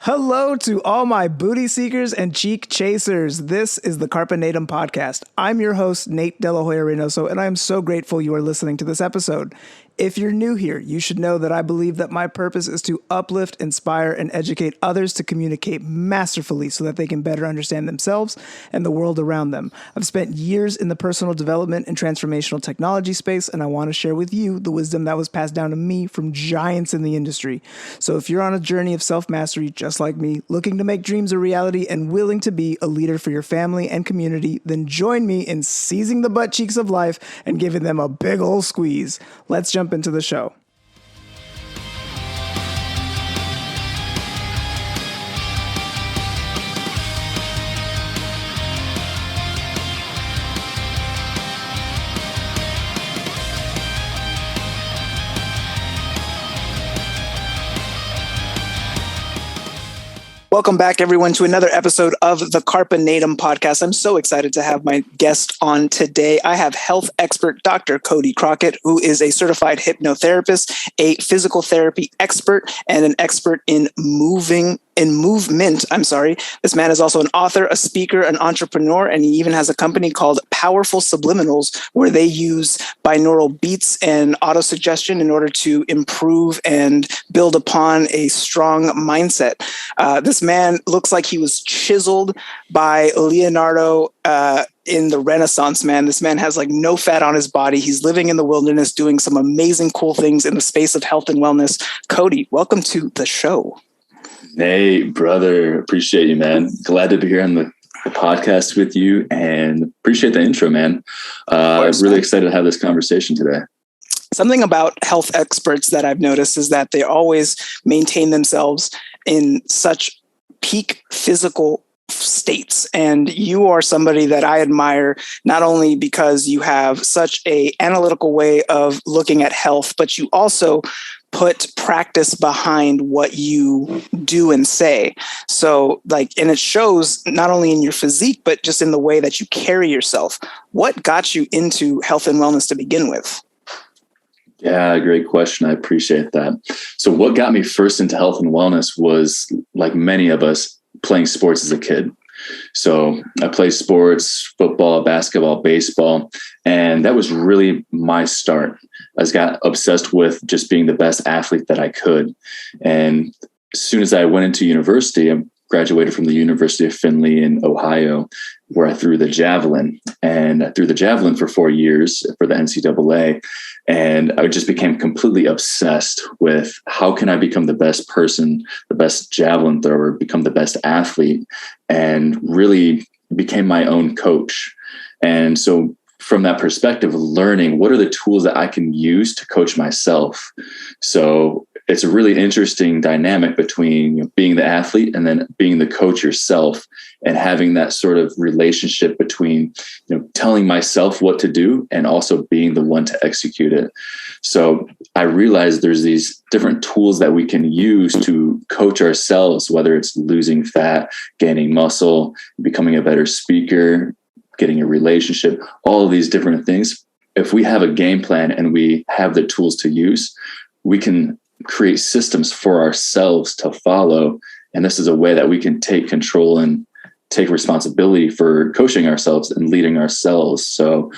Hello to all my booty seekers and cheek chasers. This is the Carpe Natem podcast. I'm your host, Nate De La Hoya Reynoso, and I am so grateful you are listening to this episode. If you're new here, you should know that I believe that my purpose is to uplift, inspire, and educate others to communicate masterfully so that they can better understand themselves and the world around them. I've spent years in the personal development and transformational technology space, and I want to share with you the wisdom that was passed down to me from giants in the industry. So if you're on a journey of self-mastery, just like me, looking to make dreams a reality and willing to be a leader for your family and community, then join me in seizing the butt cheeks of life and giving them a big ol' squeeze. Let's jump into the show. Welcome back, everyone, to another episode of the Carpe Natem podcast. I'm so excited to have my guest on today. I have health expert Dr. Cody Crockett, who is a certified hypnotherapist, a physical therapy expert, and an expert in movement. This man is also an author, a speaker, an entrepreneur, and he even has a company called Powerful Subliminals, where they use binaural beats and autosuggestion in order to improve and build upon a strong mindset. This man looks like he was chiseled by Leonardo in the Renaissance, man. This man has like no fat on his body. He's living in the wilderness, doing some amazing, cool things in the space of health and wellness. Cody, welcome to the show. Hey, brother. Appreciate you, man. Glad to be here on the podcast with you and appreciate the intro, man. I'm really excited to have this conversation today. Something about health experts that I've noticed is that they always maintain themselves in such peak physical states. And you are somebody that I admire, not only because you have such an analytical way of looking at health, but you also put practice behind what you do and say. So and it shows not only in your physique, but just in the way that you carry yourself. What got you into health and wellness to begin with? Yeah, great question. I appreciate that. So what got me first into health and wellness was, like many of us, playing sports as a kid. So I played sports, football, basketball, baseball, and that was really my start. I just got obsessed with just being the best athlete that I could. And as soon as I went into university, I graduated from the University of Findlay in Ohio, where I threw the javelin. And I threw the javelin for 4 years for the NCAA. And I just became completely obsessed with how can I become the best person, the best javelin thrower, become the best athlete, and really became my own coach. And so from that perspective, learning what are the tools that I can use to coach myself. So it's a really interesting dynamic between being the athlete and then being the coach yourself, and having that sort of relationship between, telling myself what to do and also being the one to execute it. So I realized there's these different tools that we can use to coach ourselves, whether it's losing fat, gaining muscle, becoming a better speaker, getting a relationship, all of these different things. If we have a game plan and we have the tools to use, we can create systems for ourselves to follow. And this is a way that we can take control and take responsibility for coaching ourselves and leading ourselves. So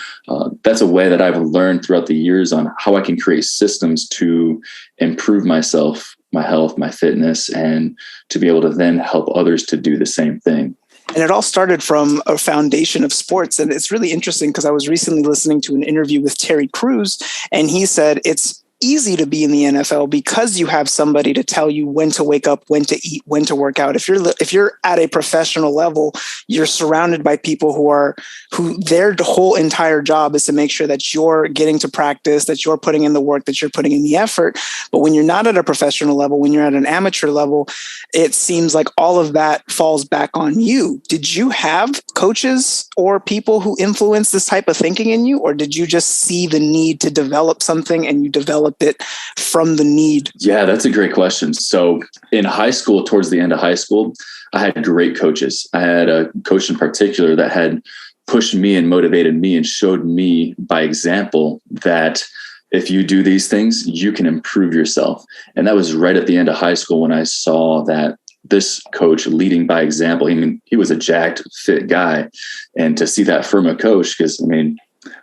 that's a way that I've learned throughout the years on how I can create systems to improve myself, my health, my fitness, and to be able to then help others to do the same thing. And it all started from a foundation of sports. And it's really interesting because I was recently listening to an interview with Terry Crews, and he said it's easy to be in the NFL because you have somebody to tell you when to wake up, when to eat, when to work out. If you're at a professional level, you're surrounded by people who their whole entire job is to make sure that you're getting to practice, that you're putting in the work, that you're putting in the effort. But when you're not at a professional level, when you're at an amateur level, it seems like all of that falls back on you. Did you have coaches or people who influenced this type of thinking in you, or did you just see the need to develop something and you developed it from the need? Yeah, that's a great question. So in high school, towards the end of high school, I had great coaches. I had a coach in particular that had pushed me and motivated me and showed me by example that if you do these things, you can improve yourself. And that was right at the end of high school when I saw that this coach leading by example. I mean, he was a jacked, fit guy. And to see that from a coach, because I mean,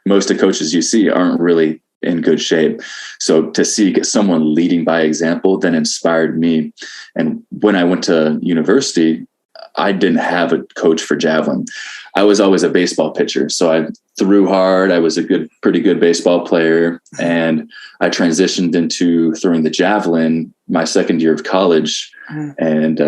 most of the coaches you see aren't really in good shape. So to see someone leading by example then inspired me. And when I went to university, I didn't have a coach for javelin. I was always a baseball pitcher. So I threw hard. I was a pretty good baseball player. And I transitioned into throwing the javelin my second year of college. And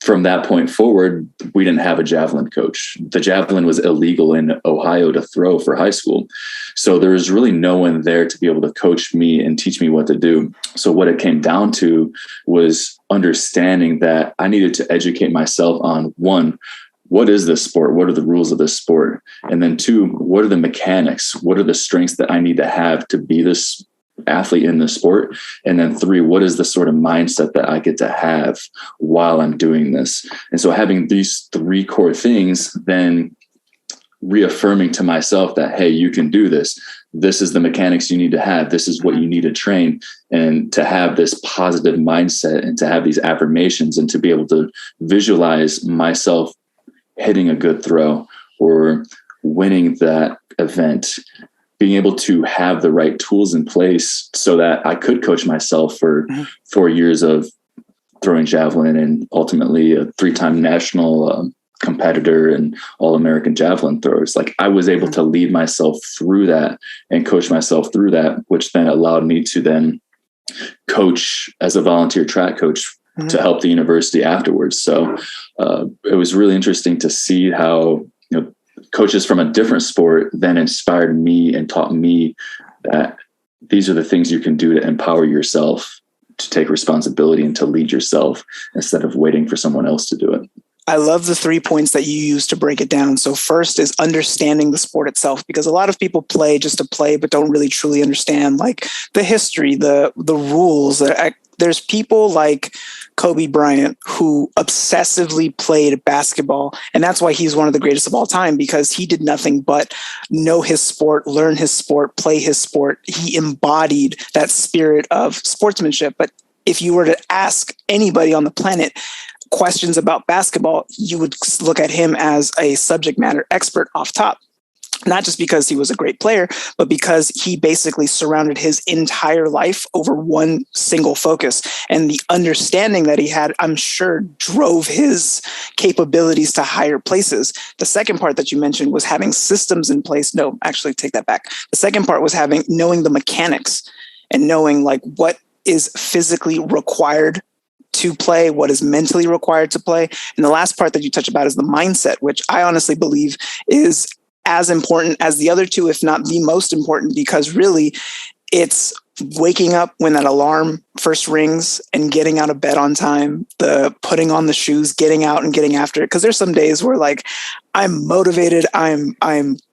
from that point forward, we didn't have a javelin coach. The javelin was illegal in Ohio to throw for high school. So there was really no one there to be able to coach me and teach me what to do. So what it came down to was understanding that I needed to educate myself on, one, what is this sport? What are the rules of this sport? And then two, what are the mechanics? What are the strengths that I need to have to be this athlete in the sport? And then three, what is the sort of mindset that I get to have while I'm doing this? And so having these three core things, then reaffirming to myself that, hey, you can do this. This is the mechanics you need to have. This is what you need to train. And to have this positive mindset and to have these affirmations and to be able to visualize myself hitting a good throw or winning that event, being able to have the right tools in place so that I could coach myself for 4 years of throwing javelin and ultimately a 3-time national competitor and all-American javelin throwers. Like I was able to lead myself through that and coach myself through that, which then allowed me to then coach as a volunteer track coach to help the university afterwards. So it was really interesting to see how, coaches from a different sport then inspired me and taught me that these are the things you can do to empower yourself, to take responsibility and to lead yourself instead of waiting for someone else to do it. I love the 3 points that you use to break it down. So first is understanding the sport itself, because a lot of people play just to play, but don't really truly understand like the history, the rules. There's people like Kobe Bryant who obsessively played basketball. And that's why he's one of the greatest of all time, because he did nothing but know his sport, learn his sport, play his sport. He embodied that spirit of sportsmanship. But if you were to ask anybody on the planet questions about basketball, you would look at him as a subject matter expert off top. Not just because he was a great player, but because he basically surrounded his entire life over one single focus. And the understanding that he had, I'm sure, drove his capabilities to higher places. The second part that you mentioned was having systems in place. No, actually, take that back. The second part was knowing the mechanics and knowing like what is physically required to play, what is mentally required to play. And the last part that you touch about is the mindset, which I honestly believe is as important as the other two, if not the most important, because really it's waking up when that alarm first rings and getting out of bed on time, the putting on the shoes, getting out and getting after it. Because there's some days where like I'm motivated, I'm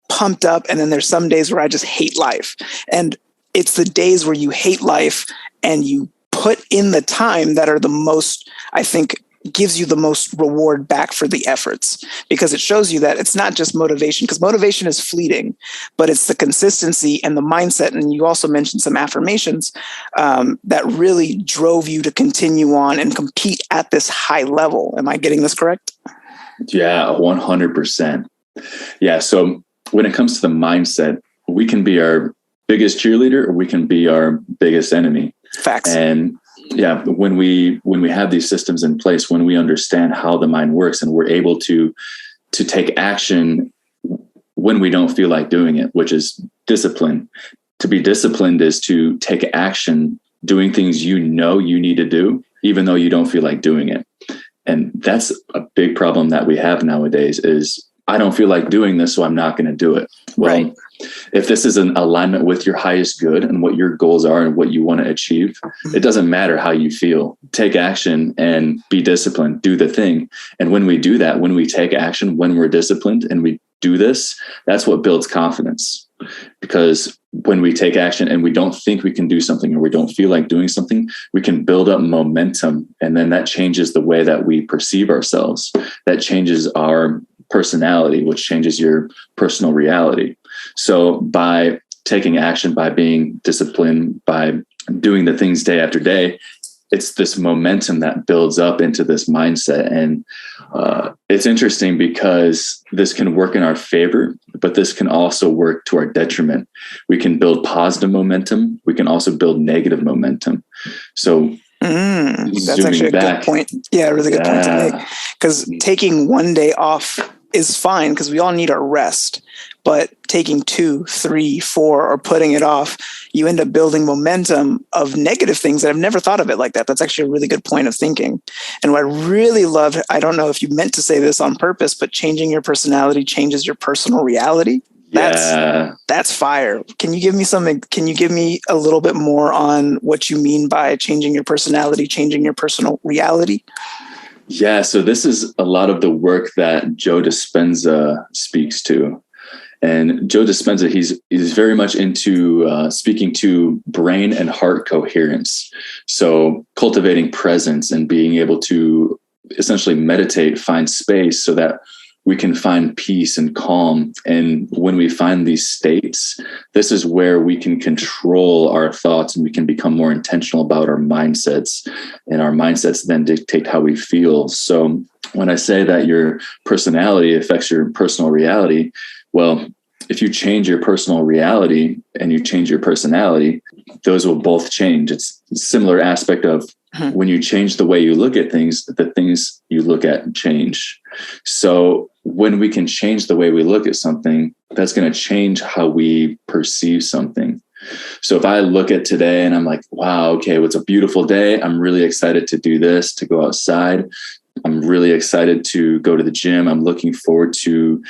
pumped up, and then there's some days where I just hate life. And it's the days where you hate life and you put in the time that are the most, I think, gives you the most reward back for the efforts, because it shows you that it's not just motivation, because motivation is fleeting, but it's the consistency and the mindset. And you also mentioned some affirmations that really drove you to continue on and compete at this high level. Am I getting this correct? Yeah, 100%. Yeah. So when it comes to the mindset, we can be our biggest cheerleader or we can be our biggest enemy. Facts. And yeah, when we have these systems in place, when we understand how the mind works and we're able to take action when we don't feel like doing it, which is discipline. To be disciplined is to take action, doing things you know you need to do, even though you don't feel like doing it. And that's a big problem that we have nowadays is I don't feel like doing this, so I'm not going to do it. Well, right. If this is an alignment with your highest good and what your goals are and what you want to achieve, it doesn't matter how you feel. Take action and be disciplined, do the thing. And when we do that, when we take action, when we're disciplined and we do this, that's what builds confidence. Because when we take action and we don't think we can do something or we don't feel like doing something, we can build up momentum. And then that changes the way that we perceive ourselves. That changes our personality, which changes your personal reality. So by taking action, by being disciplined, by doing the things day after day, it's this momentum that builds up into this mindset. And it's interesting because this can work in our favor, but this can also work to our detriment. We can build positive momentum. We can also build negative momentum. So that's actually a good point. Yeah, a really good point to make. Because taking one day off is fine because we all need our rest. But taking 2, 3, 4, or putting it off, you end up building momentum of negative things that I've never thought of it like that. That's actually a really good point of thinking. And what I really love, I don't know if you meant to say this on purpose, but changing your personality changes your personal reality. That's fire. Can you give me something? Can you give me a little bit more on what you mean by changing your personality, changing your personal reality? Yeah. So this is a lot of the work that Joe Dispenza speaks to. And Joe Dispenza, he's very much into speaking to brain and heart coherence. So cultivating presence and being able to essentially meditate, find space so that we can find peace and calm. And when we find these states, this is where we can control our thoughts and we can become more intentional about our mindsets. And our mindsets then dictate how we feel. So when I say that your personality affects your personal reality, well, if you change your personal reality and you change your personality, those will both change. It's a similar aspect of when you change the way you look at things, the things you look at change. So when we can change the way we look at something, that's going to change how we perceive something. So if I look at today and I'm like, wow, okay, well, it's a beautiful day. I'm really excited to do this, to go outside. I'm really excited to go to the gym. I'm looking forward to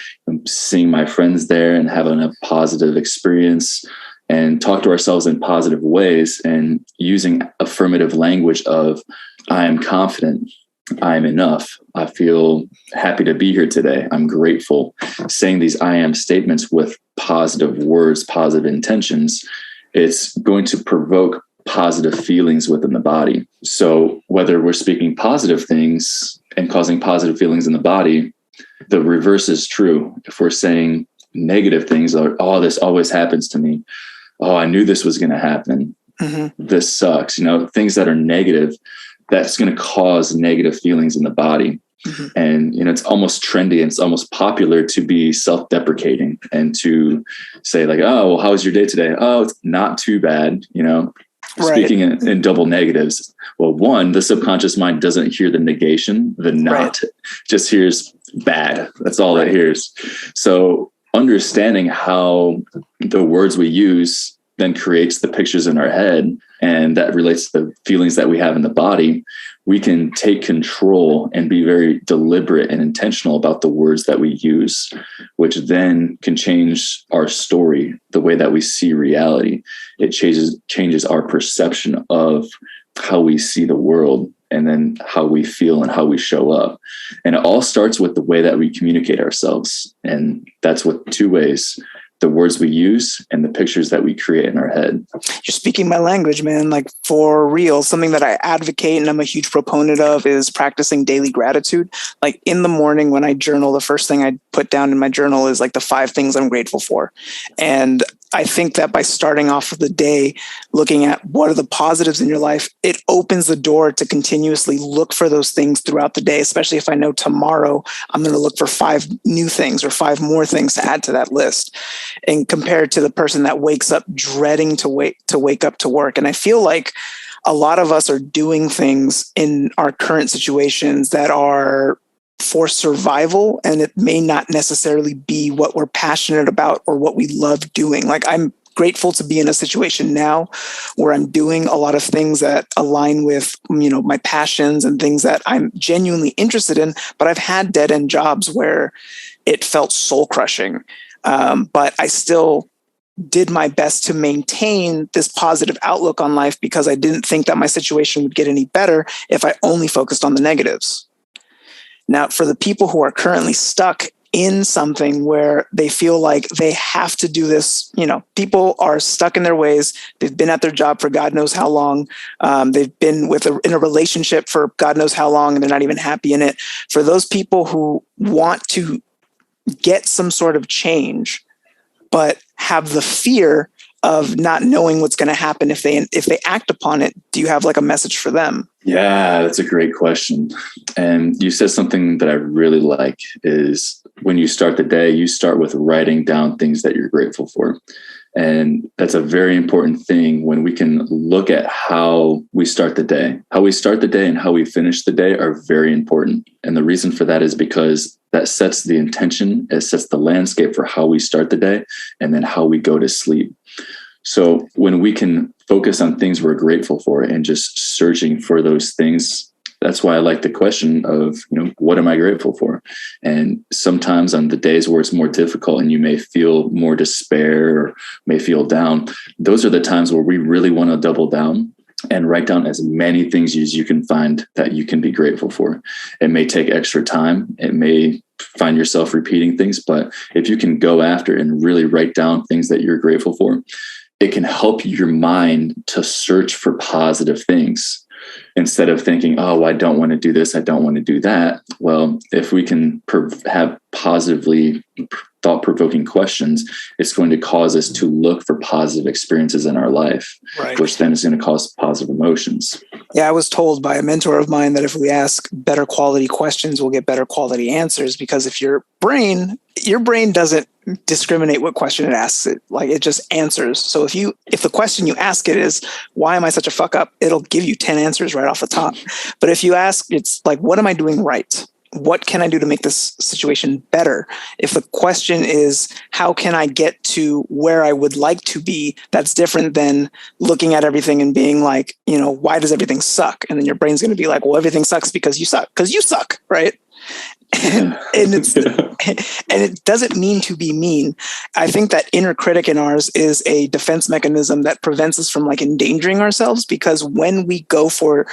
seeing my friends there and having a positive experience and talk to ourselves in positive ways and using affirmative language of, I am confident, I am enough, I feel happy to be here today, I'm grateful. Saying these I am statements with positive words, positive intentions, it's going to provoke positive feelings within the body. So whether we're speaking positive things and causing positive feelings in the body, the reverse is true. If we're saying negative things, like, oh, this always happens to me. Oh, I knew this was going to happen. This sucks. Things that are negative, that's going to cause negative feelings in the body. And, it's almost trendy and it's almost popular to be self-deprecating and to say like, oh, well, how was your day today? Oh, it's not too bad. Speaking in double negatives. Well, one, the subconscious mind doesn't hear the negation, the not, just hears bad. That's all it hears. So understanding how the words we use then creates the pictures in our head, and that relates to the feelings that we have in the body, we can take control and be very deliberate and intentional about the words that we use, which then can change our story, the way that we see reality. It changes our perception of how we see the world and then how we feel and how we show up. And it all starts with the way that we communicate ourselves. And that's with 2 ways: the words we use and the pictures that we create in our head. You're speaking my language, man. Like, for real, something that I advocate and I'm a huge proponent of is practicing daily gratitude. Like, in the morning when I journal, the first thing I put down in my journal is like the 5 things I'm grateful for. And I think that by starting off of the day, looking at what are the positives in your life, it opens the door to continuously look for those things throughout the day, especially if I know tomorrow I'm going to look for 5 new things or 5 more things to add to that list. And compared to the person that wakes up dreading to wake up to work. And I feel like a lot of us are doing things in our current situations that are for survival, and it may not necessarily be what we're passionate about or what we love doing. Like, I'm grateful to be in a situation now where I'm doing a lot of things that align with, my passions and things that I'm genuinely interested in, but I've had dead-end jobs where it felt soul-crushing. But I still did my best to maintain this positive outlook on life because I didn't think that my situation would get any better if I only focused on the negatives. Now, for the people who are currently stuck in something where they feel like they have to do this, people are stuck in their ways. They've been at their job for God knows how long. They've been in a relationship for God knows how long, and they're not even happy in it. For those people who want to get some sort of change, but have the fear of not knowing what's going to happen if they act upon it? Do you have like a message for them? Yeah, that's a great question. And you said something that I really like is when you start the day, you start with writing down things that you're grateful for. And that's a very important thing when we can look at how we start the day. How we start the day and how we finish the day are very important. And the reason for that is because that sets the intention, it sets the landscape for how we start the day and then how we go to sleep. So when we can focus on things we're grateful for and just searching for those things, that's why I like the question of, what am I grateful for? And sometimes on the days where it's more difficult and you may feel more despair or may feel down, those are the times where we really want to double down and write down as many things as you can find that you can be grateful for. It may take extra time. It may find yourself repeating things, but if you can go after and really write down things that you're grateful for, it can help your mind to search for positive things. Instead of thinking, oh, I don't want to do this, I don't want to do that. Well, if we can have positively thought-provoking questions, it's going to cause us to look for positive experiences in our life, right, which then is going to cause positive emotions. Yeah, I was told by a mentor of mine that if we ask better quality questions, we'll get better quality answers, because if your brain doesn't discriminate what question it asks, it just answers. So if the question you ask it is, why am I such a fuck up? It'll give you 10 answers right off the top. But if you ask, it's like, what am I doing right? What can I do to make this situation better? If the question is, how can I get to where I would like to be? That's different than looking at everything and being like, why does everything suck? And then your brain's going to be like, well, everything sucks because you suck, right? And it doesn't mean to be mean. I think that inner critic in ours is a defense mechanism that prevents us from endangering ourselves, because when we go for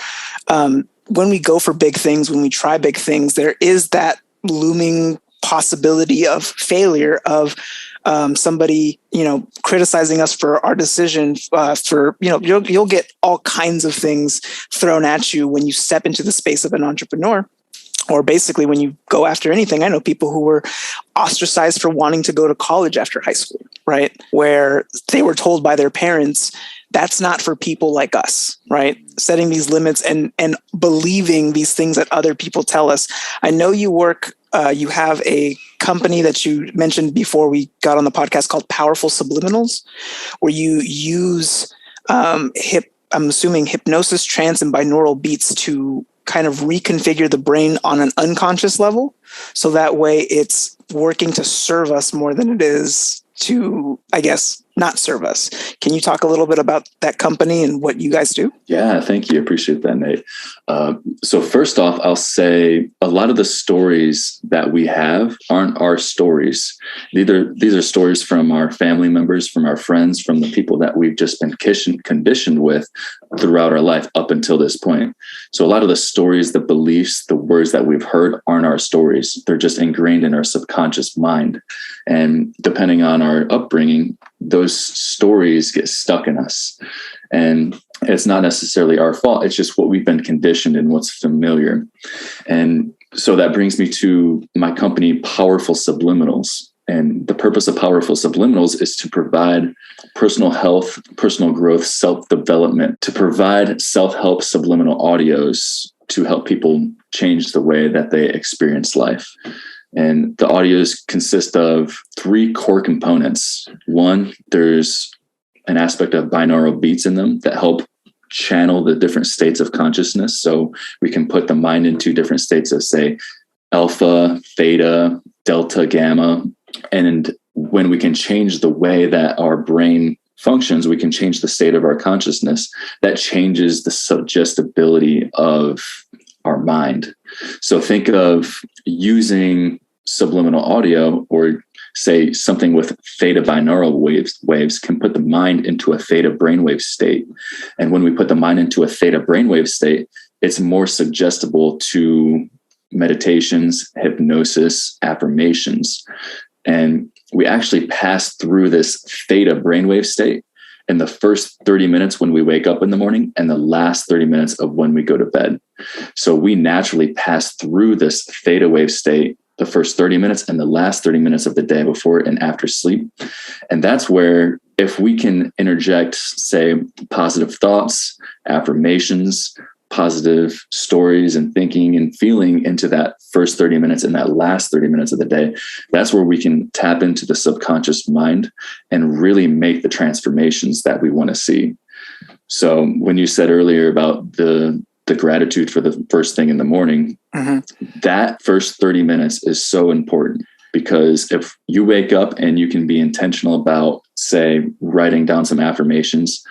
big things, when we try big things, there is that looming possibility of failure, of somebody, criticizing us for our decision, you'll get all kinds of things thrown at you when you step into the space of an entrepreneur. Or basically when you go after anything. I know people who were ostracized for wanting to go to college after high school, right? Where they were told by their parents, that's not for people like us, right? Setting these limits and believing these things that other people tell us. I know you have a company that you mentioned before we got on the podcast called Powerful Subliminals, where you use I'm assuming hypnosis, trance, and binaural beats to kind of reconfigure the brain on an unconscious level. So that way it's working to serve us more than it is to, I guess, not serve us. Can you talk a little bit about that company and what you guys do? Yeah, thank you. Appreciate that, Nate. So first off, I'll say a lot of the stories that we have aren't our stories. These are stories from our family members, from our friends, from the people that we've just been conditioned with throughout our life up until this point. So a lot of the stories, the beliefs, the words that we've heard aren't our stories. They're just ingrained in our subconscious mind. And depending on our upbringing, those stories get stuck in us. And it's not necessarily our fault. It's just what we've been conditioned and what's familiar. And so that brings me to my company, Powerful Subliminals. And the purpose of Powerful Subliminals is to provide personal health, personal growth, self-development, to provide self-help subliminal audios to help people change the way that they experience life. And the audios consist of 3 core components. One, there's an aspect of binaural beats in them that help channel the different states of consciousness. So we can put the mind into different states of, say, alpha, theta, delta, gamma. And when we can change the way that our brain functions, we can change the state of our consciousness. That changes the suggestibility of our mind. So think of using subliminal audio, or say something with theta binaural waves can put the mind into a theta brainwave state. And when we put the mind into a theta brainwave state, it's more suggestible to meditations, hypnosis, affirmations. And we actually pass through this theta brainwave state in the first 30 minutes when we wake up in the morning and the last 30 minutes of when we go to bed. So we naturally pass through this theta wave state the first 30 minutes and the last 30 minutes of the day before and after sleep. And that's where if we can interject, say, positive thoughts, affirmations, positive stories and thinking and feeling into that first 30 minutes and that last 30 minutes of the day, that's where we can tap into the subconscious mind and really make the transformations that we want to see. So when you said earlier about the gratitude for the first thing in the morning, that first 30 minutes is so important, because if you wake up and you can be intentional about, say, writing down some affirmations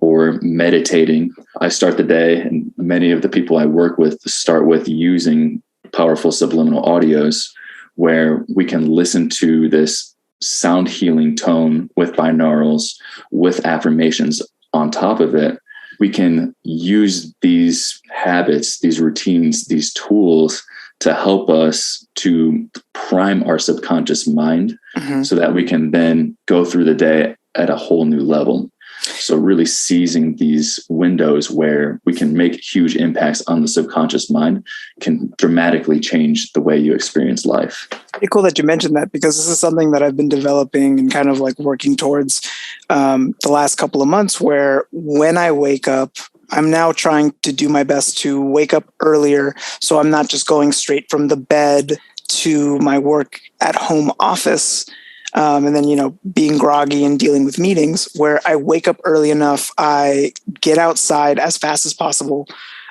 or meditating. I start the day, and many of the people I work with start with using powerful subliminal audios where we can listen to this sound healing tone with binaurals, with affirmations on top of it. We can use these habits, these routines, these tools to help us to prime our subconscious mind so that we can then go through the day at a whole new level. So really seizing these windows where we can make huge impacts on the subconscious mind can dramatically change the way you experience life. Pretty cool that you mentioned that, because this is something that I've been developing and kind of like working towards the last couple of months, where when I wake up, I'm now trying to do my best to wake up earlier. So I'm not just going straight from the bed to my work at home office. And then, being groggy and dealing with meetings, where I wake up early enough, I get outside as fast as possible.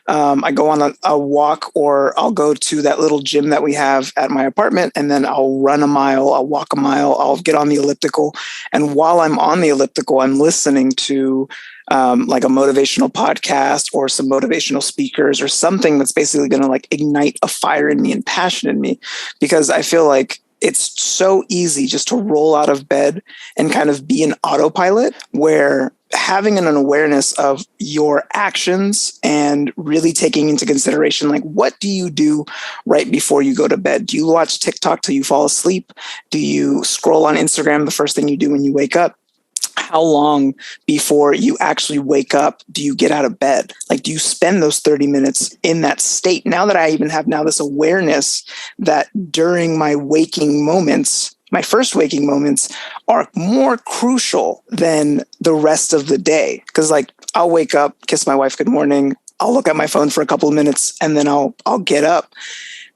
I go on a walk, or I'll go to that little gym that we have at my apartment, and then I'll run a mile, I'll walk a mile, I'll get on the elliptical. And while I'm on the elliptical, I'm listening to like a motivational podcast or some motivational speakers or something that's basically going to like ignite a fire in me and passion in me, because I feel like it's so easy just to roll out of bed and kind of be an autopilot, where having an awareness of your actions and really taking into consideration, like, what do you do right before you go to bed? Do you watch TikTok till you fall asleep? Do you scroll on Instagram the first thing you do when you wake up? How long before you actually wake up do you get out of bed? Like, do you spend those 30 minutes in that state? Now that I even have now this awareness that during my waking moments, my first waking moments are more crucial than the rest of the day. Because like, I'll wake up, kiss my wife good morning, I'll look at my phone for a couple of minutes, and then I'll get up.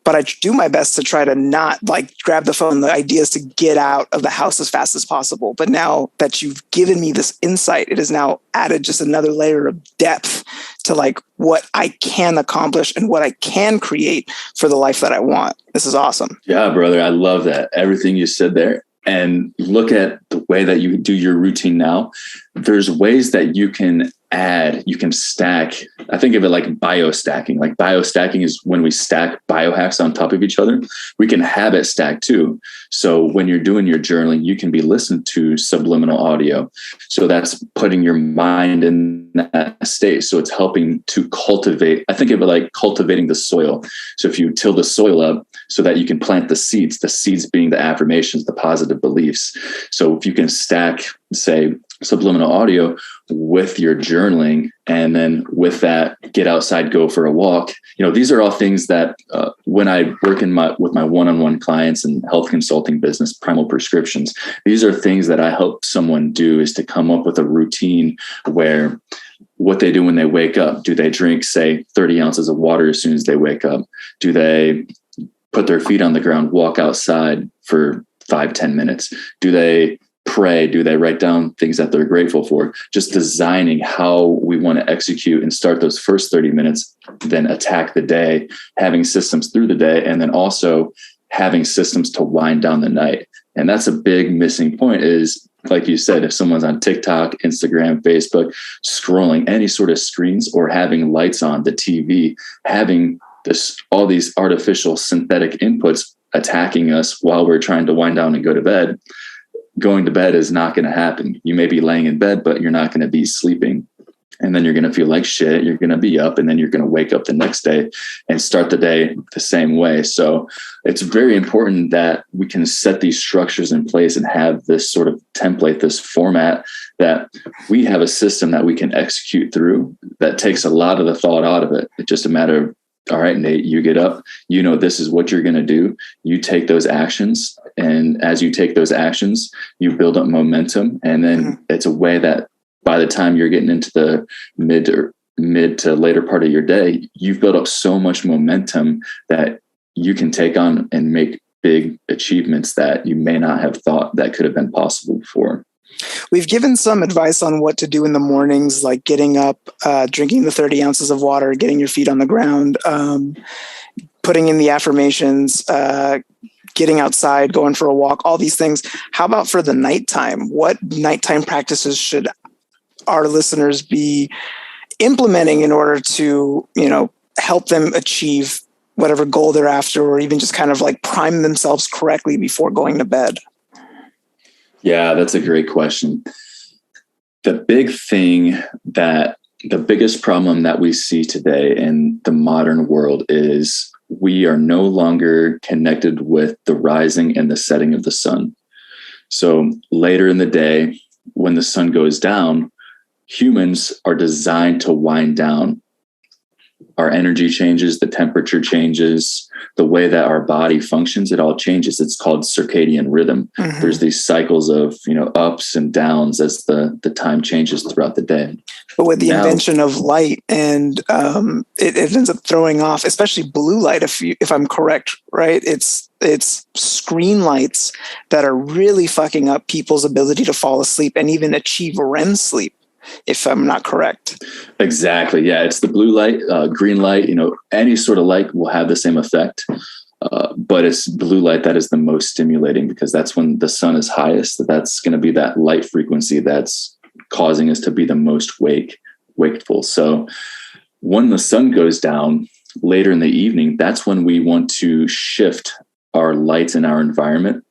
But I do my best to try to not like grab the phone. The idea is to get out of the house as fast as possible. But now that you've given me this insight, it has now added just another layer of depth to like what I can accomplish and what I can create for the life that I want. This is awesome. Yeah, brother. I love that. Everything you said there. And look at the way that you do your routine now. There's ways that you can add, you can stack. I think of it like biostacking. Like biostacking is when we stack biohacks on top of each other. We can habit stack too. So when you're doing your journaling, you can be listening to subliminal audio. So that's putting your mind in that state. So it's helping to cultivate. I think of it like cultivating the soil. So if you till the soil up so that you can plant the seeds being the affirmations, the positive beliefs. So if you can stack, say, subliminal audio with your journaling, and then with that, get outside, go for a walk. These are all things that when I work with my one-on-one clients and health consulting business, Primal Prescriptions, these are things that I help someone do, is to come up with a routine where what they do when they wake up. Do they drink, say, 30 ounces of water as soon as they wake up? Do they put their feet on the ground, walk outside for 5-10 minutes? Do they pray? Do they write down things that they're grateful for? Just designing how we want to execute and start those first 30 minutes, then attack the day, having systems through the day, and then also having systems to wind down the night. And that's a big missing point, is, like you said, if someone's on TikTok, Instagram, Facebook, scrolling any sort of screens, or having lights on the TV, having all these artificial synthetic inputs attacking us while we're trying to wind down and go to bed, going to bed is not going to happen. You may be laying in bed, but you're not going to be sleeping. And then you're going to feel like shit. You're going to be up, and then you're going to wake up the next day and start the day the same way. So it's very important that we can set these structures in place and have this sort of template, this format, that we have a system that we can execute through that takes a lot of the thought out of it. It's just a matter of all right, Nate, you get up, this is what you're going to do. You take those actions. And as you take those actions, you build up momentum. And then it's a way that by the time you're getting into the mid to later part of your day, you've built up so much momentum that you can take on and make big achievements that you may not have thought that could have been possible before. We've given some advice on what to do in the mornings, like getting up, drinking the 30 ounces of water, getting your feet on the ground, putting in the affirmations, getting outside, going for a walk, all these things. How about for the nighttime? What nighttime practices should our listeners be implementing in order to, help them achieve whatever goal they're after, or even just kind of like prime themselves correctly before going to bed? Yeah, that's a great question. The biggest problem that we see today in the modern world is we are no longer connected with the rising and the setting of the sun. So later in the day, when the sun goes down, humans are designed to wind down. Our energy changes, the temperature changes, the way that our body functions, it all changes. It's called circadian rhythm. Mm-hmm. There's these cycles of, ups and downs as the time changes throughout the day. But with the invention of light and it ends up throwing off, especially blue light, if I'm correct, right? It's screen lights that are really fucking up people's ability to fall asleep and even achieve REM sleep, if I'm not correct. Exactly. Yeah. It's the blue light, green light, any sort of light will have the same effect. But it's blue light that is the most stimulating, because that's when the sun is highest. That's going to be that light frequency that's causing us to be the most wakeful. So when the sun goes down later in the evening, that's when we want to shift our lights in our environment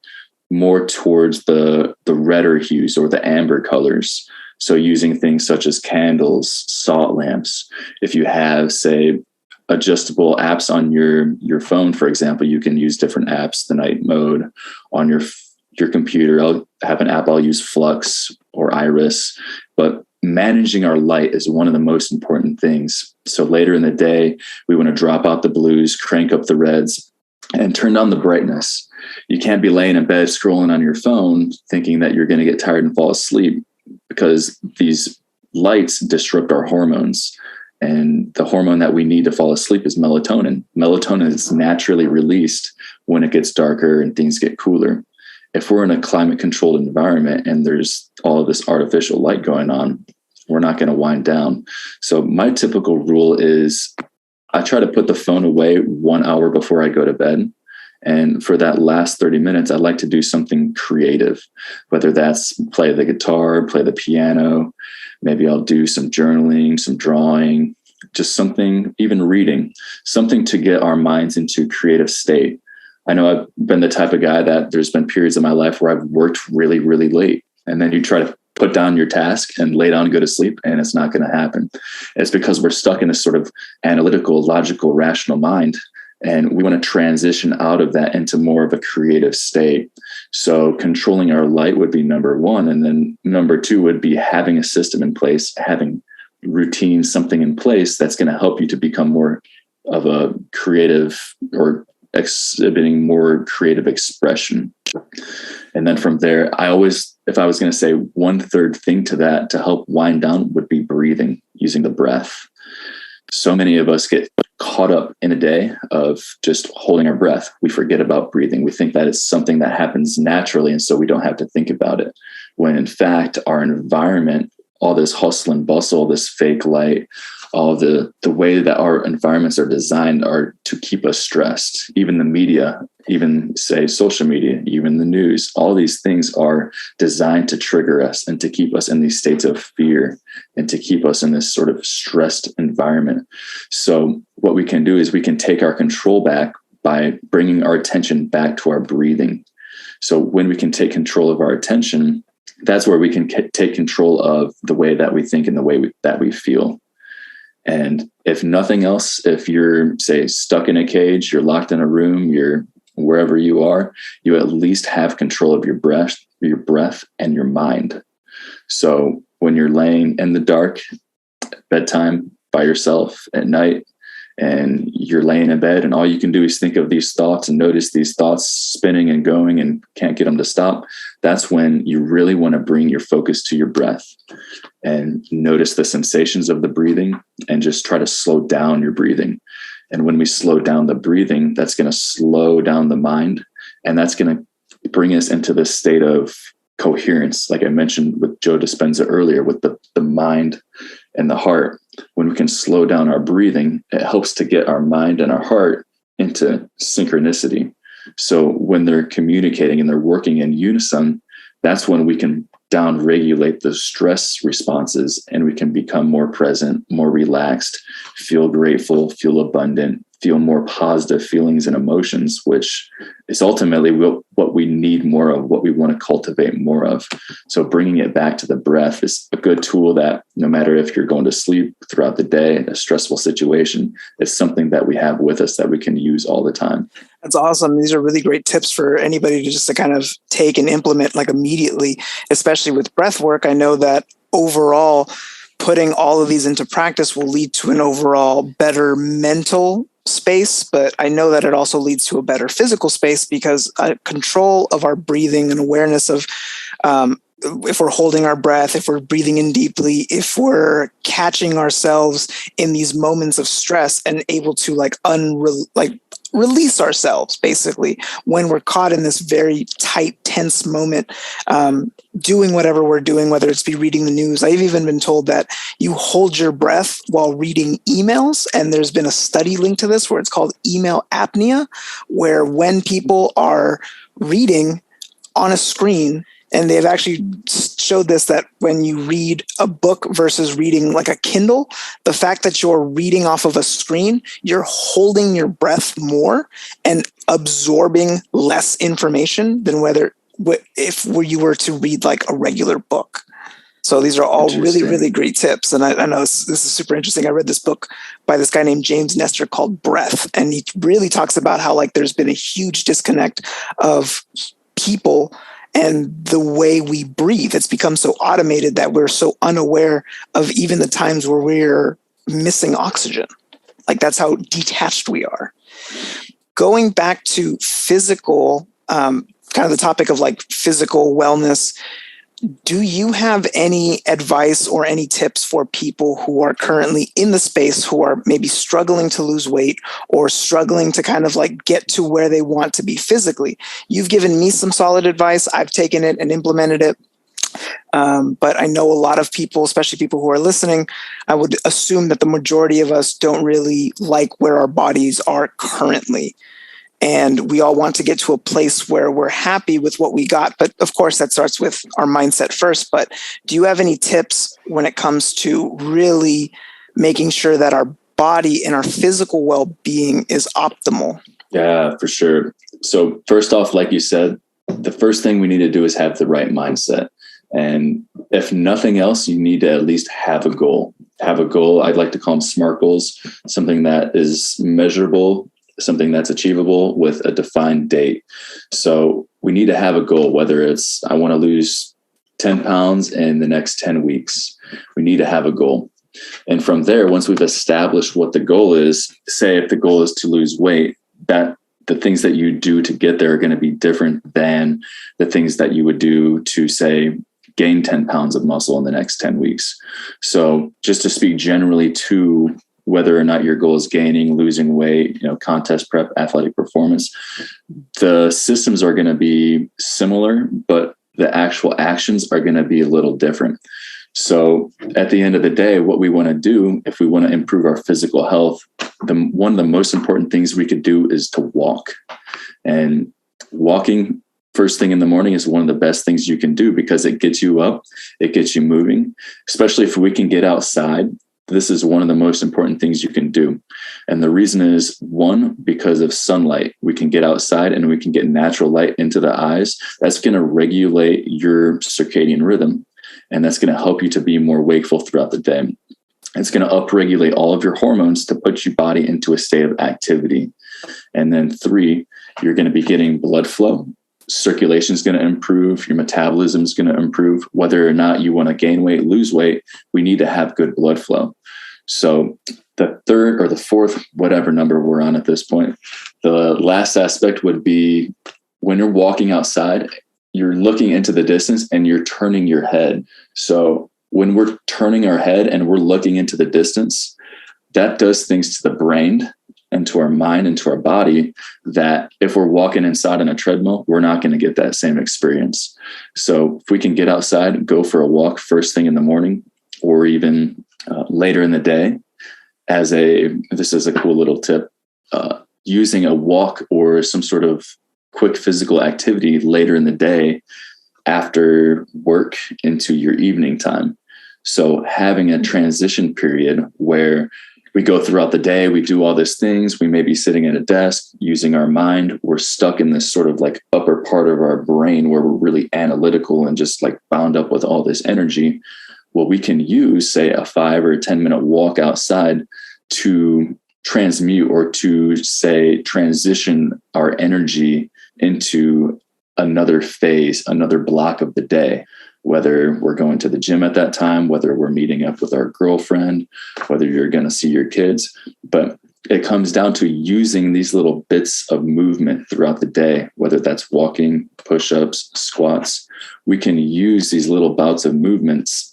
more towards the redder hues or the amber colors. So using things such as candles, salt lamps. If you have, say, adjustable apps on your phone, for example, you can use different apps, the night mode. On your computer, I'll have an app, I'll use Flux or Iris. But managing our light is one of the most important things. So later in the day, we want to drop out the blues, crank up the reds, and turn down the brightness. You can't be laying in bed scrolling on your phone thinking that you're going to get tired and fall asleep, because these lights disrupt our hormones. And the hormone that we need to fall asleep is melatonin. Melatonin is naturally released when it gets darker and things get cooler. If we're in a climate controlled environment and there's all of this artificial light going on, we're not going to wind down. So my typical rule is I try to put the phone away 1 hour before I go to bed. And for that last 30 minutes, I like to do something creative, whether that's play the guitar, play the piano. Maybe I'll do some journaling, some drawing, just something, even reading, something to get our minds into a creative state. I know I've been the type of guy that there's been periods in my life where I've worked really, really late. And then you try to put down your task and lay down and go to sleep, and it's not going to happen. It's because we're stuck in a sort of analytical, logical, rational mind. And we want to transition out of that into more of a creative state. So controlling our light would be number one. And then number two would be having a system in place, having routine, something in place that's going to help you to become more of a creative or exhibiting more creative expression. And then from there, if I was going to say one third thing to that to help wind down would be breathing, using the breath. So many of us get caught up in a day of just holding our breath. We forget about breathing. We think that it's something that happens naturally, and so we don't have to think about it. When in fact, our environment, all this hustle and bustle, this fake light, all the way that our environments are designed are to keep us stressed. Even the media, even say social media, even the news, all these things are designed to trigger us and to keep us in these states of fear and to keep us in this sort of stressed environment. So what we can do is we can take our control back by bringing our attention back to our breathing. So when we can take control of our attention, that's where we can take control of the way that we think and the way that we feel. And if nothing else, if you're, say, stuck in a cage, you're locked in a room, you're wherever you are, you at least have control of your breath and your mind. So when you're laying in the dark at bedtime by yourself at night, and you're laying in bed and all you can do is think of these thoughts and notice these thoughts spinning and going and can't get them to stop, that's when you really want to bring your focus to your breath and notice the sensations of the breathing and just try to slow down your breathing. And when we slow down the breathing, that's going to slow down the mind, and that's going to bring us into this state of coherence, like I mentioned with Joe Dispenza earlier, with the mind and the heart. When we can slow down our breathing, it helps to get our mind and our heart into synchronicity. So when they're communicating and they're working in unison, that's when we can down regulate the stress responses and we can become more present, more relaxed, feel grateful, feel abundant, feel more positive feelings and emotions, which is ultimately what we need more of, what we want to cultivate more of. So bringing it back to the breath is a good tool that no matter if you're going to sleep throughout the day in a stressful situation, it's something that we have with us that we can use all the time. That's awesome. These are really great tips for anybody to kind of take and implement like immediately, especially with breath work. I know that overall, putting all of these into practice will lead to an overall better mental space, but I know that it also leads to a better physical space because control of our breathing and awareness of if we're holding our breath, if we're breathing in deeply, if we're catching ourselves in these moments of stress and able to release ourselves basically when we're caught in this very tight, tense moment, doing whatever we're doing, whether it's be reading the news. I've even been told that you hold your breath while reading emails. And there's been a study linked to this where it's called email apnea, where when people are reading on a screen, and they've actually showed this, that when you read a book versus reading like a Kindle, the fact that you're reading off of a screen, you're holding your breath more and absorbing less information than if you were to read like a regular book. So these are all really, really great tips. And I know this is super interesting. I read this book by this guy named James Nestor called Breath. And he really talks about how like there's been a huge disconnect of people and the way we breathe. It's become so automated that we're so unaware of even the times where we're missing oxygen. Like that's how detached we are. Going back to physical, kind of the topic of like physical wellness, do you have any advice or any tips for people who are currently in the space who are maybe struggling to lose weight or struggling to kind of like get to where they want to be physically? You've given me some solid advice. I've taken it and implemented it. But I know a lot of people, especially people who are listening, I would assume that the majority of us don't really like where our bodies are currently. And we all want to get to a place where we're happy with what we got. But of course, that starts with our mindset first. But do you have any tips when it comes to really making sure that our body and our physical well-being is optimal? Yeah, for sure. So first off, like you said, the first thing we need to do is have the right mindset. And if nothing else, you need to at least have a goal. Have a goal. I'd like to call them SMART goals, something that is measurable, something that's achievable with a defined date. So we need to have a goal, whether it's, I want to lose 10 pounds in the next 10 weeks. We need to have a goal. And from there, once we've established what the goal is, say if the goal is to lose weight, that the things that you do to get there are going to be different than the things that you would do to, say, gain 10 pounds of muscle in the next 10 weeks. So just to speak generally to whether or not your goal is gaining, losing weight, contest prep, athletic performance, the systems are going to be similar, but the actual actions are going to be a little different. So at the end of the day, what we want to do, if we want to improve our physical health, one of the most important things we could do is to walk. And walking first thing in the morning is one of the best things you can do because it gets you up, it gets you moving, especially if we can get outside. This is one of the most important things you can do. And the reason is, one, because of sunlight. We can get outside and we can get natural light into the eyes. That's going to regulate your circadian rhythm. And that's going to help you to be more wakeful throughout the day. It's going to upregulate all of your hormones to put your body into a state of activity. And then 3, you're going to be getting blood flow. Circulation is going to improve. Your metabolism is going to improve. Whether or not you want to gain weight, lose weight, we need to have good blood flow. So the third or the fourth, whatever number we're on at this point, the last aspect would be when you're walking outside, you're looking into the distance and you're turning your head. So when we're turning our head and we're looking into the distance, that does things to the brain and to our mind and to our body that if we're walking inside on a treadmill, we're not going to get that same experience. So if we can get outside, go for a walk first thing in the morning, or even later in the day, this is a cool little tip, using a walk or some sort of quick physical activity later in the day after work into your evening time. So having a transition period where we go throughout the day, we do all these things, we may be sitting at a desk using our mind, we're stuck in this sort of like upper part of our brain where we're really analytical and just like bound up with all this energy. Well, we can use, say, a 5 or 10-minute walk outside to transmute or to, say, transition our energy into another phase, another block of the day, whether we're going to the gym at that time, whether we're meeting up with our girlfriend, whether you're going to see your kids. But it comes down to using these little bits of movement throughout the day, whether that's walking, push-ups, squats. We can use these little bouts of movements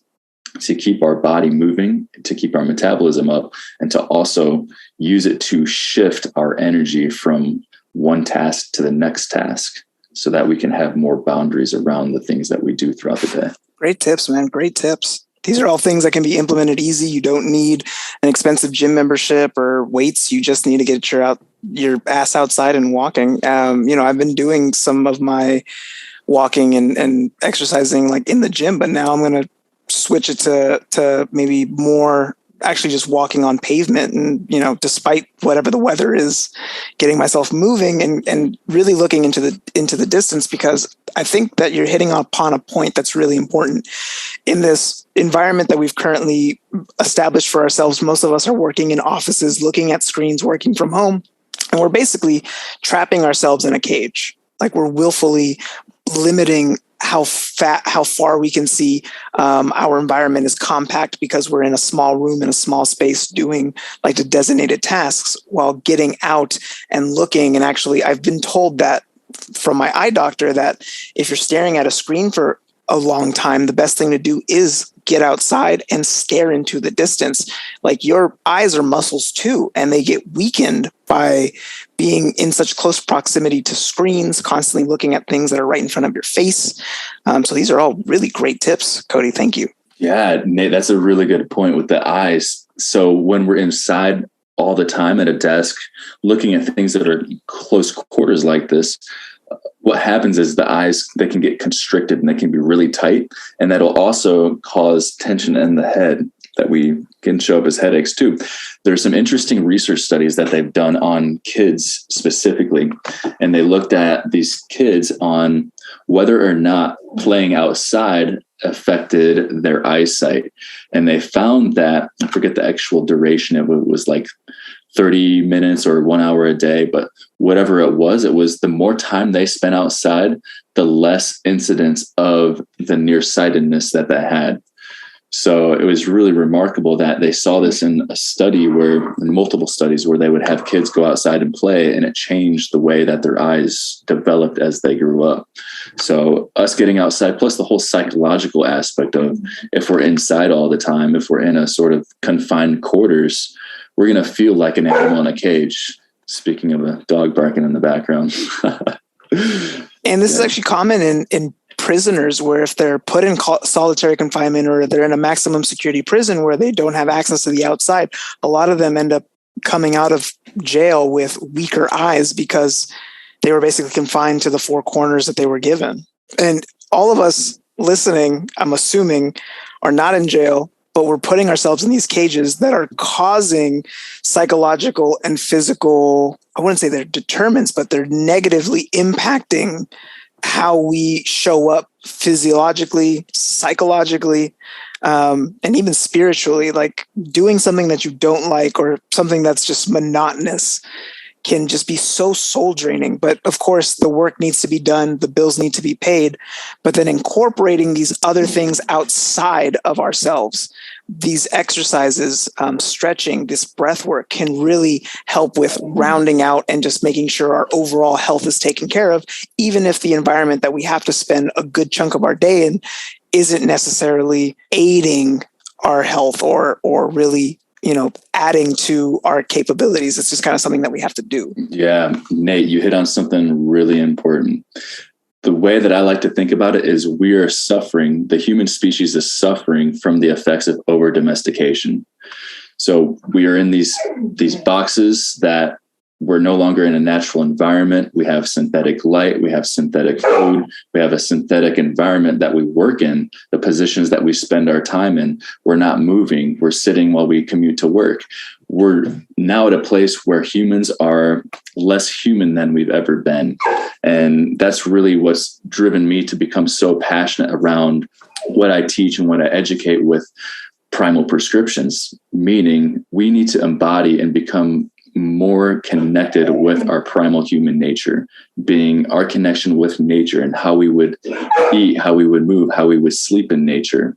to keep our body moving, to keep our metabolism up, and to also use it to shift our energy from one task to the next task so that we can have more boundaries around the things that we do throughout the day. Great tips, man. Great tips. These are all things that can be implemented easy. You don't need an expensive gym membership or weights. You just need to get your ass outside and walking. I've been doing some of my walking and exercising like in the gym, but now I'm going to switch it to maybe more actually just walking on pavement and, despite whatever the weather is, getting myself moving and really looking into the distance, because I think that you're hitting upon a point that's really important in this environment that we've currently established for ourselves. Most of us are working in offices, looking at screens, working from home, and we're basically trapping ourselves in a cage. Like we're willfully limiting how far we can see. Our environment is compact because we're in a small room in a small space doing like the designated tasks, while getting out and looking. And actually, I've been told that from my eye doctor that if you're staring at a screen for a long time, the best thing to do is get outside and stare into the distance. Like your eyes are muscles too, and they get weakened by being in such close proximity to screens, constantly looking at things that are right in front of your face. So these are all really great tips, Cody. Thank you. Yeah, Nate, that's a really good point with the eyes. So when we're inside all the time at a desk, looking at things that are close quarters like this, what happens is the eyes, they can get constricted and they can be really tight. And that'll also cause tension in the head that we can show up as headaches too. There's some interesting research studies that they've done on kids specifically. And they looked at these kids on whether or not playing outside affected their eyesight. And they found that, I forget the actual duration, it was like 30 minutes or 1 hour a day, but whatever it was the more time they spent outside, the less incidence of the nearsightedness that they had. So it was really remarkable that they saw this in multiple studies where they would have kids go outside and play, and it changed the way that their eyes developed as they grew up. So us getting outside, plus the whole psychological aspect of if we're inside all the time, if we're in a sort of confined quarters, we're going to feel like an animal in a cage. Speaking of a dog barking in the background. And this is actually common in prisoners, where if they're put in solitary confinement or they're in a maximum security prison where they don't have access to the outside, a lot of them end up coming out of jail with weaker eyes because they were basically confined to the four corners that they were given. And all of us listening, I'm assuming, are not in jail, but we're putting ourselves in these cages that are causing psychological and physical, I wouldn't say they're determinants, but they're negatively impacting how we show up physiologically, psychologically, and even spiritually. Like doing something that you don't like or something that's just monotonous can just be so soul draining. But of course, the work needs to be done. The bills need to be paid. But then incorporating these other things outside of ourselves, these exercises, stretching, this breath work can really help with rounding out and just making sure our overall health is taken care of, even if the environment that we have to spend a good chunk of our day in isn't necessarily aiding our health or really, adding to our capabilities. It's just kind of something that we have to do. Yeah, Nate, you hit on something really important. The way that I like to think about it is we are suffering, the human species is suffering from the effects of over domestication. So we are in these boxes that we're no longer in a natural environment. We have synthetic light, we have synthetic food, we have a synthetic environment that we work in, the positions that we spend our time in. We're not moving, we're sitting while we commute to work. We're now at a place where humans are less human than we've ever been. And that's really what's driven me to become so passionate around what I teach and what I educate with Primal Prescriptions, meaning we need to embody and become more connected with our primal human nature, being our connection with nature and how we would eat, how we would move, how we would sleep in nature.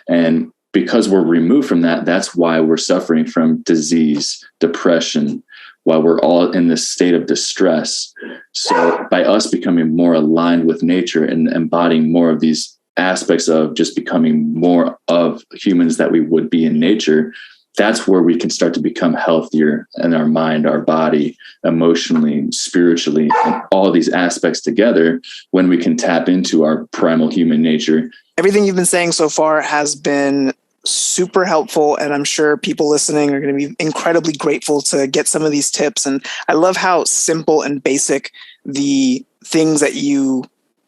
And because we're removed from that, that's why we're suffering from disease, depression, while we're all in this state of distress. So by us becoming more aligned with nature and embodying more of these aspects of just becoming more of humans that we would be in nature, that's where we can start to become healthier in our mind, our body, emotionally, spiritually, and all these aspects together when we can tap into our primal human nature. Everything you've been saying so far has been super helpful, and I'm sure people listening are going to be incredibly grateful to get some of these tips. And I love how simple and basic the things that you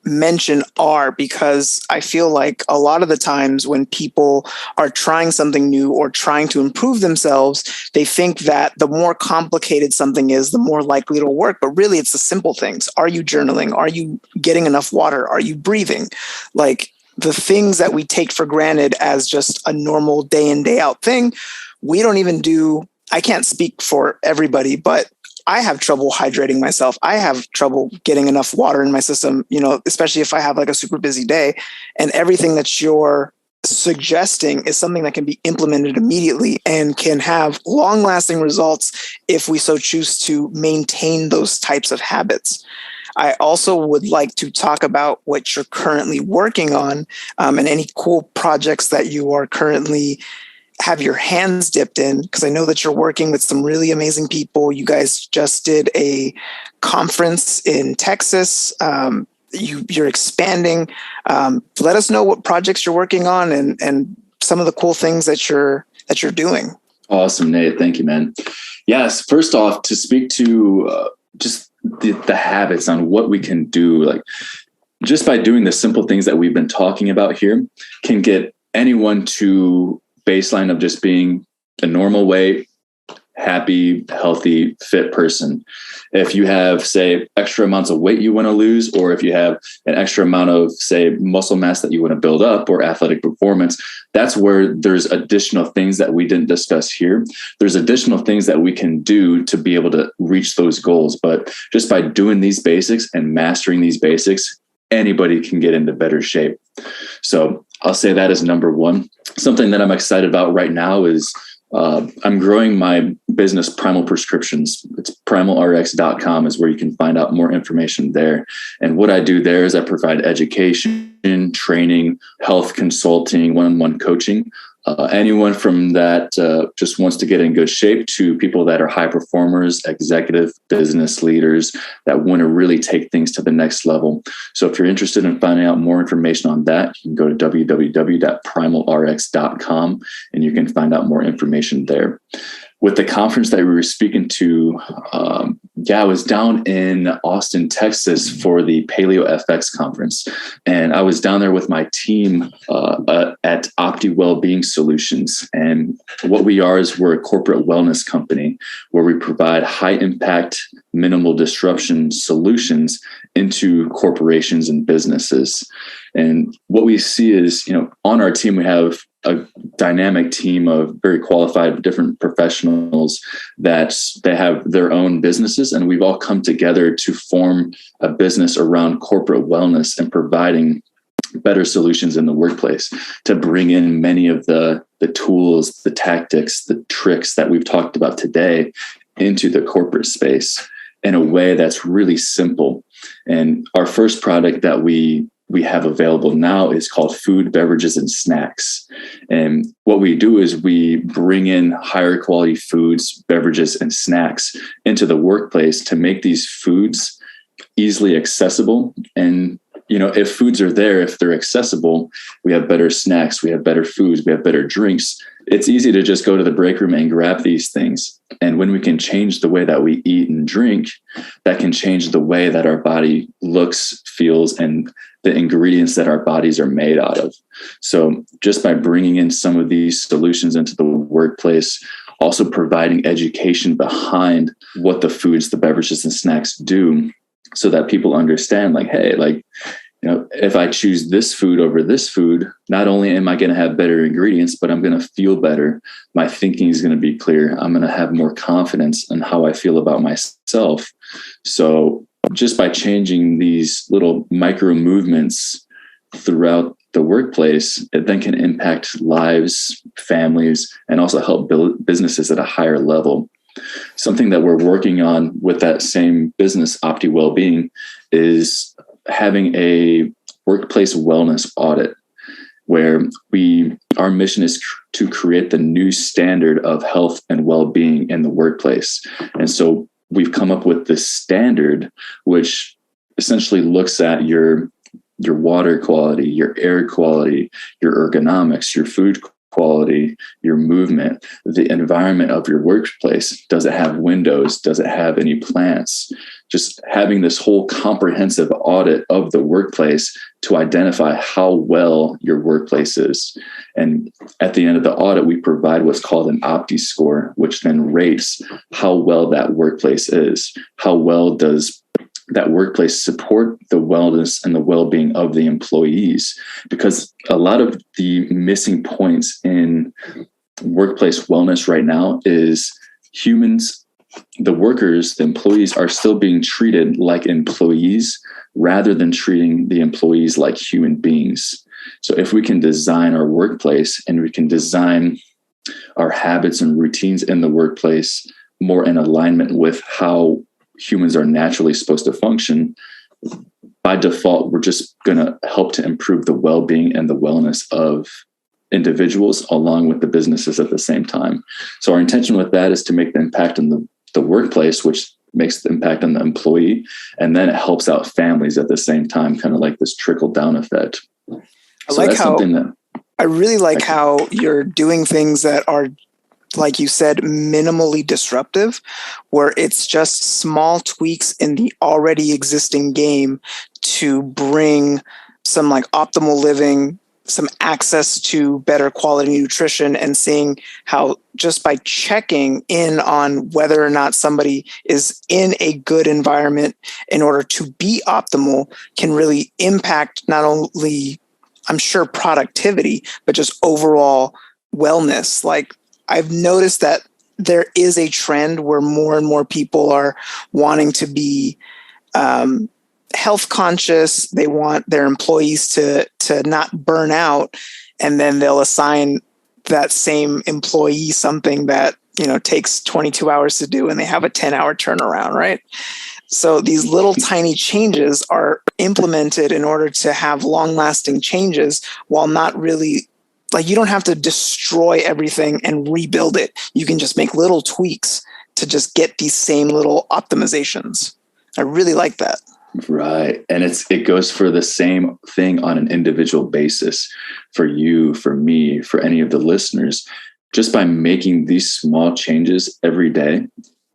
mention are, because I feel like a lot of the times when people are trying something new or trying to improve themselves, they think that the more complicated something is, the more likely it'll work. But really, it's the simple things. Are you journaling? Are you getting enough water? Are you breathing? Like the things that we take for granted as just a normal day in, day out thing, we don't even do. I can't speak for everybody, but I have trouble hydrating myself. I have trouble getting enough water in my system, especially if I have like a super busy day. And everything that you're suggesting is something that can be implemented immediately and can have long-lasting results if we so choose to maintain those types of habits. I also would like to talk about what you're currently working on, and any cool projects that you are currently have your hands dipped in, because I know that you're working with some really amazing people. You guys just did a conference in Texas. You're expanding. Let us know what projects you're working on and some of the cool things that you're doing. Awesome, Nate. Thank you, man. Yes. First off, to speak to just the habits on what we can do, like just by doing the simple things that we've been talking about here, can get anyone to baseline of just being a normal weight, happy, healthy, fit person. If you have, say, extra amounts of weight you want to lose, or if you have an extra amount of, say, muscle mass that you want to build up or athletic performance, that's where there's additional things that we didn't discuss here. There's additional things that we can do to be able to reach those goals. But just by doing these basics and mastering these basics, anybody can get into better shape. So I'll say that is number one. Something that I'm excited about right now is I'm growing my business, Primal Prescriptions. It's primalrx.com is where you can find out more information there. And what I do there is I provide education, training, health consulting, one-on-one coaching. Anyone from that just wants to get in good shape to people that are high performers, executive business leaders that want to really take things to the next level. So if you're interested in finding out more information on that, you can go to www.primalrx.com and you can find out more information there. With the conference that we were speaking to, I was down in Austin, Texas for the Paleo FX conference. And I was down there with my team at Opti Wellbeing Solutions. And what we are is we're a corporate wellness company where we provide high impact, minimal disruption solutions into corporations and businesses. And what we see is, on our team, we have a dynamic team of very qualified different professionals that they have their own businesses, and we've all come together to form a business around corporate wellness and providing better solutions in the workplace to bring in many of the the tools, the tactics, the tricks that we've talked about today into the corporate space in a way that's really simple. And our first product that we have available now is called Food, Beverages, and Snacks. And what we do is we bring in higher quality foods, beverages, and snacks into the workplace to make these foods easily accessible. And, if foods are there, if they're accessible, we have better snacks, we have better foods, we have better drinks. It's easy to just go to the break room and grab these things. And when we can change the way that we eat and drink, that can change the way that our body looks, feels, and the ingredients that our bodies are made out of. So just by bringing in some of these solutions into the workplace, also providing education behind what the foods, the beverages, and snacks do, so that people understand, hey, if I choose this food over this food, not only am I going to have better ingredients, but I'm going to feel better. My thinking is going to be clear. I'm going to have more confidence in how I feel about myself. So just by changing these little micro movements throughout the workplace, it then can impact lives, families, and also help build businesses at a higher level. Something that we're working on with that same business, Opti Wellbeing, is having a workplace wellness audit, where our mission is to create the new standard of health and well-being in the workplace. And so we've come up with this standard, which essentially looks at your water quality, your air quality, your ergonomics, your food quality, your movement, the environment of your workplace. Does it have windows? Does it have any plants? Just having this whole comprehensive audit of the workplace to identify how well your workplace is. And at the end of the audit, we provide what's called an Opti score, which then rates how well that workplace is. How well does that workplace support the wellness and the well-being of the employees? Because a lot of the missing points in workplace wellness right now is humans, the workers, the employees are still being treated like employees rather than treating the employees like human beings. So if we can design our workplace and we can design our habits and routines in the workplace more in alignment with how humans are naturally supposed to function, by default, we're just going to help to improve the well-being and the wellness of individuals along with the businesses at the same time. So our intention with that is to make the impact in the workplace, which makes the impact on the employee, and then it helps out families at the same time, kind of like this trickle-down effect. I really like how you're doing things that are, like you said, minimally disruptive, where it's just small tweaks in the already existing game to bring some optimal living, some access to better quality nutrition, and seeing how just by checking in on whether or not somebody is in a good environment in order to be optimal can really impact not only, I'm sure, productivity, but just overall wellness. I've noticed that there is a trend where more and more people are wanting to be health conscious. They want their employees to not burn out, and then they'll assign that same employee something that takes 22 hours to do, and they have a 10-hour turnaround, right? So these little tiny changes are implemented in order to have long-lasting changes, while not really, you don't have to destroy everything and rebuild it. You can just make little tweaks to just get these same little optimizations. I really like that. Right. And it goes for the same thing on an individual basis for you, for me, for any of the listeners. Just by making these small changes every day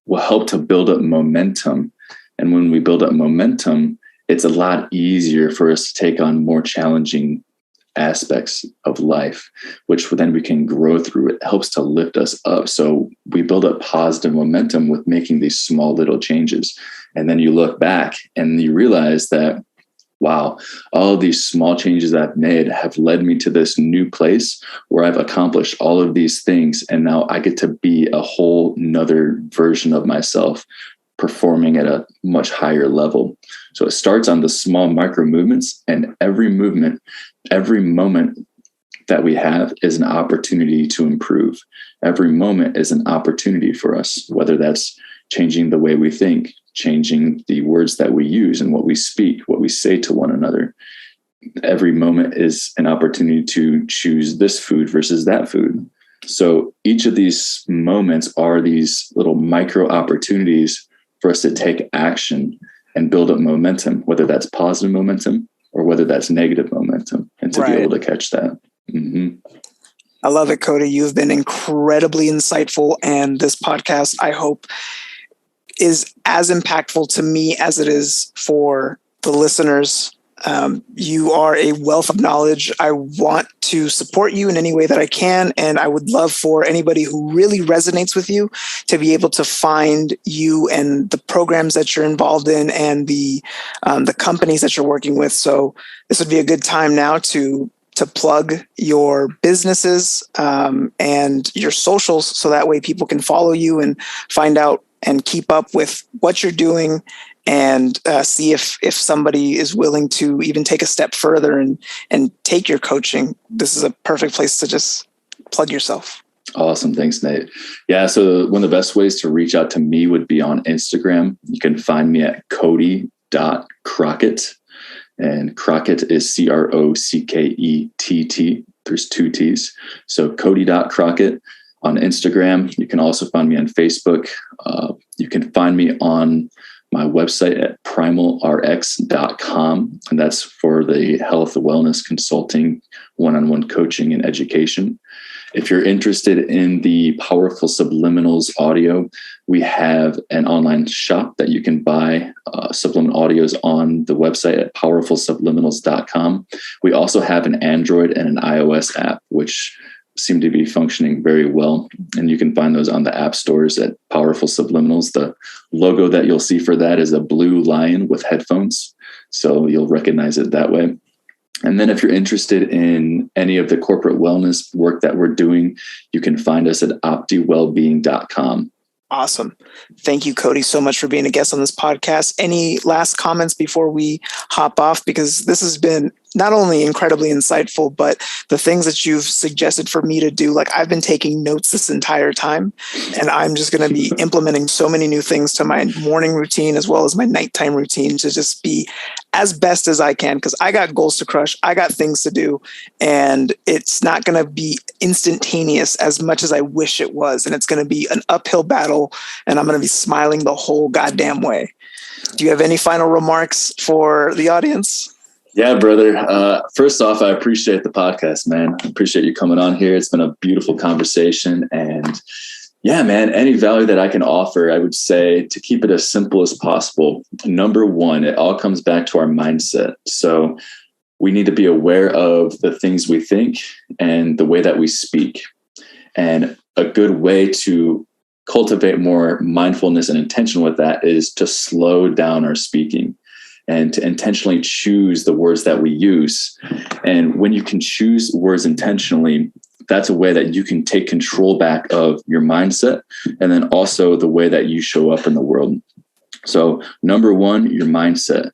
will help to build up momentum. And when we build up momentum, it's a lot easier for us to take on more challenging aspects of life, which then we can grow through. It helps to lift us up. So we build up positive momentum with making these small little changes. And then you look back and you realize that, wow, all of these small changes I've made have led me to this new place where I've accomplished all of these things. And now I get to be a whole nother version of myself, performing at a much higher level. So it starts on the small micro movements, and every movement, every moment that we have is an opportunity to improve. Every moment is an opportunity for us, whether that's changing the way we think, changing the words that we use and what we speak, what we say to one another. Every moment is an opportunity to choose this food versus that food. So each of these moments are these little micro opportunities for us to take action and build up momentum, whether that's positive momentum or whether that's negative momentum, and to be able to catch that. Mm-hmm. I love it, Cody. You've been incredibly insightful, and this podcast, I hope, is as impactful to me as it is for the listeners. You are a wealth of knowledge. I want to support you in any way that I can, and I would love for anybody who really resonates with you to be able to find you and the programs that you're involved in and the companies that you're working with. So this would be a good time now to plug your businesses and your socials, so that way people can follow you and find out and keep up with what you're doing, and see if somebody is willing to even take a step further and take your coaching. This is a perfect place to just plug yourself. Awesome. Thanks, Nate. Yeah. So one of the best ways to reach out to me would be on Instagram. You can find me at Cody.Crockett. And Crockett is Crockett. There's 2 T's. So Cody.Crockett on Instagram. You can also find me on Facebook. You can find me on my website at primalrx.com. And that's for the health and wellness consulting, one-on-one coaching and education. If you're interested in the Powerful Subliminals audio, we have an online shop that you can buy subliminal audios on the website at powerfulsubliminals.com. We also have an Android and an iOS app, which seem to be functioning very well. And you can find those on the app stores at Powerful Subliminals. The logo that you'll see for that is a blue lion with headphones. So you'll recognize it that way. And then if you're interested in any of the corporate wellness work that we're doing, you can find us at optiwellbeing.com. Awesome. Thank you, Cody, so much for being a guest on this podcast. Any last comments before we hop off? Because this has been not only incredibly insightful, but the things that you've suggested for me to do, like I've been taking notes this entire time, and I'm just going to be implementing so many new things to my morning routine as well as my nighttime routine to just be as best as I can, because I got goals to crush. I got things to do, and it's not going to be instantaneous as much as I wish it was. And it's going to be an uphill battle, and I'm going to be smiling the whole goddamn way. Do you have any final remarks for the audience? Yeah, brother. First off, I appreciate the podcast, man. I appreciate you coming on here. It's been a beautiful conversation. And yeah, man, any value that I can offer, I would say to keep it as simple as possible. Number one, it all comes back to our mindset. So we need to be aware of the things we think and the way that we speak. And a good way to cultivate more mindfulness and intention with that is to slow down our speaking and to intentionally choose the words that we use. And when you can choose words intentionally, that's a way that you can take control back of your mindset, and then also the way that you show up in the world. So number one, your mindset.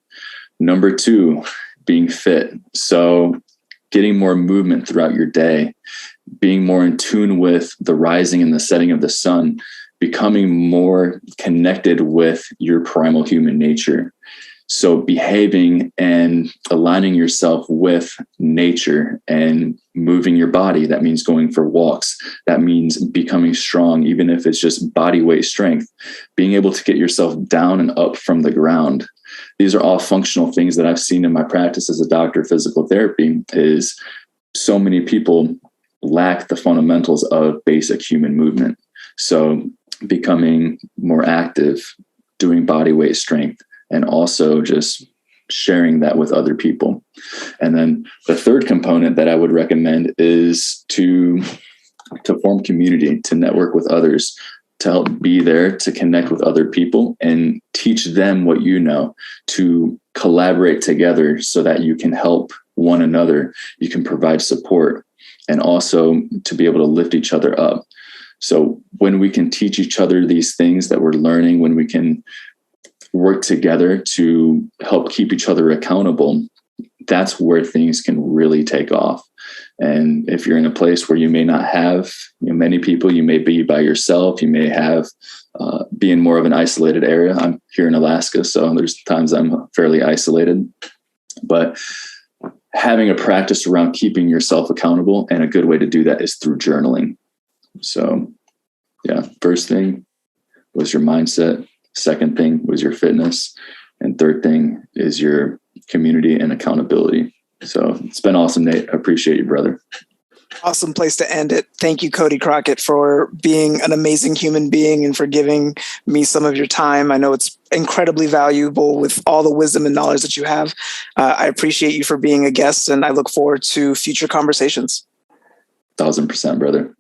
Number two, being fit. So getting more movement throughout your day, being more in tune with the rising and the setting of the sun, becoming more connected with your primal human nature. So behaving and aligning yourself with nature and moving your body. That means going for walks. That means becoming strong, even if it's just body weight strength, being able to get yourself down and up from the ground. These are all functional things that I've seen in my practice as a doctor of physical therapy. Is so many people lack the fundamentals of basic human movement. So becoming more active, doing body weight strength, and also just sharing that with other people. And then the third component that I would recommend is to form community, to network with others, to help be there, to connect with other people and teach them what you know, to collaborate together so that you can help one another, you can provide support, and also to be able to lift each other up. So when we can teach each other these things that we're learning, when we can work together to help keep each other accountable, that's where things can really take off. And if you're in a place where you may not have many people, you may be by yourself, you may have be in more of an isolated area. I'm here in Alaska, so there's times I'm fairly isolated. But having a practice around keeping yourself accountable, and a good way to do that is through journaling. So yeah, first thing was your mindset. Second thing was your fitness. And third thing is your community and accountability. So it's been awesome, Nate. I appreciate you, brother. Awesome place to end it. Thank you, Cody Crockett, for being an amazing human being and for giving me some of your time. I know it's incredibly valuable with all the wisdom and knowledge that you have. I appreciate you for being a guest, and I look forward to future conversations. 1000%, brother.